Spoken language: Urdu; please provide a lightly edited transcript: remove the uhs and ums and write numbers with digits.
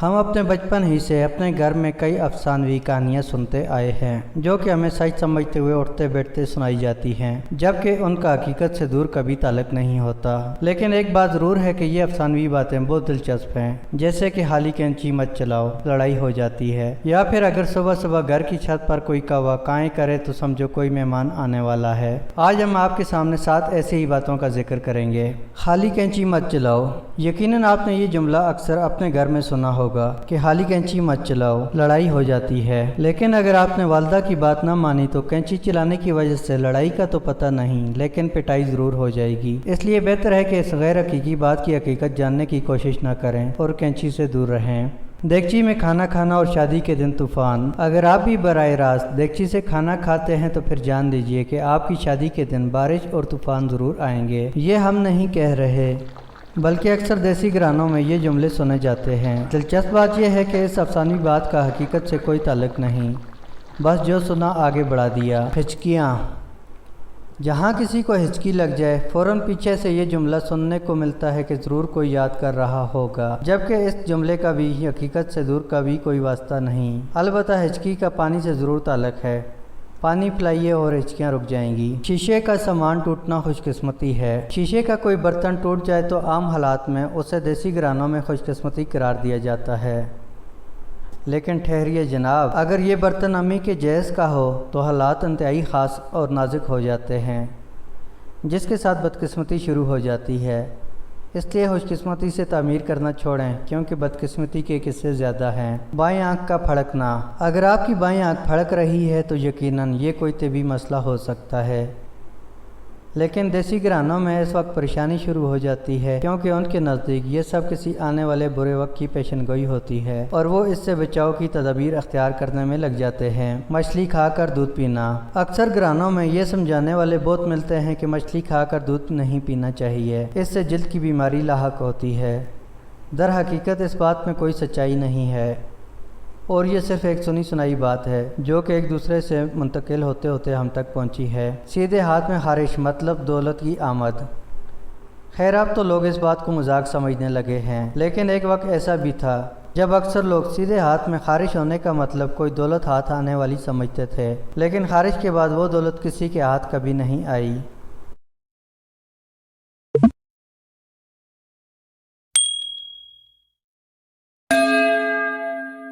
ہم اپنے بچپن ہی سے اپنے گھر میں کئی افسانوی کہانیاں سنتے آئے ہیں جو کہ ہمیں سچ سمجھتے ہوئے اٹھتے بیٹھتے سنائی جاتی ہیں، جبکہ ان کا حقیقت سے دور کبھی تعلق نہیں ہوتا۔ لیکن ایک بات ضرور ہے کہ یہ افسانوی باتیں بہت دلچسپ ہیں، جیسے کہ ہالی کینچی مت چلاؤ، لڑائی ہو جاتی ہے، یا پھر اگر صبح صبح گھر کی چھت پر کوئی کوا کائیں کرے تو سمجھو کوئی مہمان آنے والا ہے۔ آج ہم آپ کے سامنے 7 ایسے ہی باتوں کا ذکر کریں گے۔ ہالی کینچی مت چلاؤ۔ یقیناً آپ نے یہ جملہ اکثر اپنے گھر میں سنا ہوگا کہ ہالی کینچی مت چلاؤ، لڑائی ہو جاتی ہے۔ لیکن اگر آپ نے والدہ کی بات نہ مانی تو کینچی چلانے کی وجہ سے لڑائی کا تو پتہ نہیں، لیکن پٹائی ضرور ہو جائے گی۔ اس لیے بہتر ہے کہ اس غیر حقیقی بات کی حقیقت جاننے کی کوشش نہ کریں اور کینچی سے دور رہیں۔ دیگچی میں کھانا کھانا اور شادی کے دن طوفان۔ اگر آپ بھی براہ راست دیگچی سے کھانا کھاتے ہیں تو پھر جان لیجئے کہ آپ کی شادی کے دن بارش اور طوفان ضرور آئیں گے۔ یہ ہم نہیں کہہ رہے، بلکہ اکثر دیسی گھرانوں میں یہ جملے سنے جاتے ہیں۔ دلچسپ بات یہ ہے کہ اس افسانوی بات کا حقیقت سے کوئی تعلق نہیں، بس جو سنا آگے بڑھا دیا۔ ہچکیاں۔ جہاں کسی کو ہچکی لگ جائے فوراً پیچھے سے یہ جملہ سننے کو ملتا ہے کہ ضرور کوئی یاد کر رہا ہوگا، جبکہ اس جملے کا بھی حقیقت سے دور کا بھی کوئی واسطہ نہیں۔ البتہ ہچکی کا پانی سے ضرور تعلق ہے۔ پانی پلائیے اور ہچکیاں رک جائیں گی۔ شیشے کا سامان ٹوٹنا خوش قسمتی ہے۔ شیشے کا کوئی برتن ٹوٹ جائے تو عام حالات میں اسے دیسی گھرانوں میں خوش قسمتی قرار دیا جاتا ہے۔ لیکن ٹھہریے جناب، اگر یہ برتن امی کے جہیز کا ہو تو حالات انتہائی خاص اور نازک ہو جاتے ہیں، جس کے ساتھ بدقسمتی شروع ہو جاتی ہے۔ اس لیے خوش قسمتی سے تعمیر کرنا چھوڑیں، کیونکہ بدقسمتی کے قصے زیادہ ہیں۔ بائیں آنکھ کا پھڑکنا۔ اگر آپ کی بائیں آنکھ پھڑک رہی ہے تو یقیناً یہ کوئی طبی مسئلہ ہو سکتا ہے، لیکن دیسی گھرانوں میں اس وقت پریشانی شروع ہو جاتی ہے، کیونکہ ان کے نزدیک یہ سب کسی آنے والے برے وقت کی پیشن گوئی ہوتی ہے اور وہ اس سے بچاؤ کی تدابیر اختیار کرنے میں لگ جاتے ہیں۔ مچھلی کھا کر دودھ پینا۔ اکثر گھرانوں میں یہ سمجھانے والے بہت ملتے ہیں کہ مچھلی کھا کر دودھ نہیں پینا چاہیے، اس سے جلد کی بیماری لاحق ہوتی ہے۔ در حقیقت اس بات میں کوئی سچائی نہیں ہے اور یہ صرف ایک سنی سنائی بات ہے جو کہ ایک دوسرے سے منتقل ہوتے ہوتے ہم تک پہنچی ہے۔ سیدھے ہاتھ میں خارش مطلب دولت کی آمد۔ خیر اب تو لوگ اس بات کو مذاق سمجھنے لگے ہیں، لیکن ایک وقت ایسا بھی تھا جب اکثر لوگ سیدھے ہاتھ میں خارش ہونے کا مطلب کوئی دولت ہاتھ آنے والی سمجھتے تھے، لیکن خارش کے بعد وہ دولت کسی کے ہاتھ کبھی نہیں آئی۔